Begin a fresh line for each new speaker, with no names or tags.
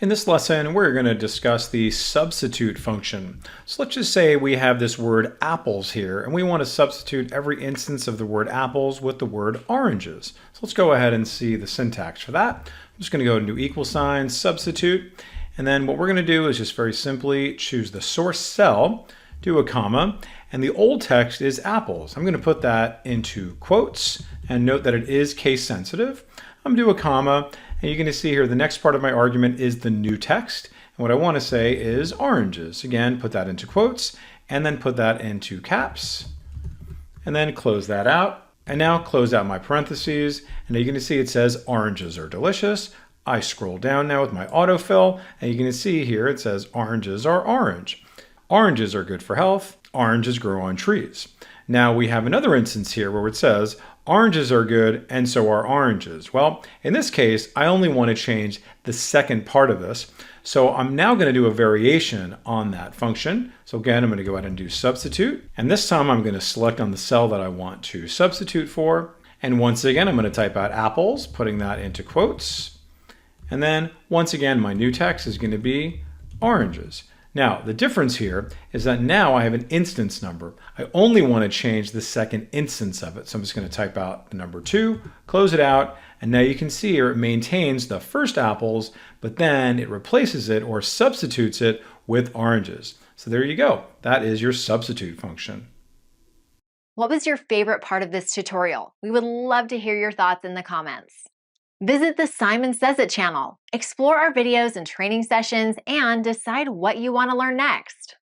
In this lesson, we're going to discuss the substitute function. So let's just say we have this word apples here, and we want to substitute every instance of the word apples with the word oranges. So let's go ahead and see the syntax for that. I'm just going to go into equal sign, substitute, and then what we're going to do is just very simply choose the source cell, do a comma, and the old text is apples. I'm going to put that into quotes, and note that it is case sensitive. I'm going to do a comma, and you're going to see here the next part of my argument is the new text. And what I want to say is oranges. Again, put that into quotes, and then put that into caps, and then close that out. And now close out my parentheses, and you're going to see it says oranges are delicious. I scroll down now with my autofill, and you're going to see here it says oranges are orange. Oranges are good for health. Oranges grow on trees. Now we have another instance here where it says oranges are good and so are oranges. Well, in this case, I only want to change the second part of this. So I'm now going to do a variation on that function. So again, I'm going to go ahead and do substitute. And this time I'm going to select on the cell that I want to substitute for. And once again, I'm going to type out apples, putting that into quotes. And then once again, my new text is going to be oranges. Now, the difference here is that now I have an instance number. I only want to change the second instance of it. So I'm just going to type out the number 2, close it out, and now you can see here it maintains the first apples, but then it replaces it or substitutes it with oranges. So there you go. That is your substitute function.
What was your favorite part of this tutorial? We would love to hear your thoughts in the comments. Visit the Simon Says It channel, explore our videos and training sessions, and decide what you want to learn next.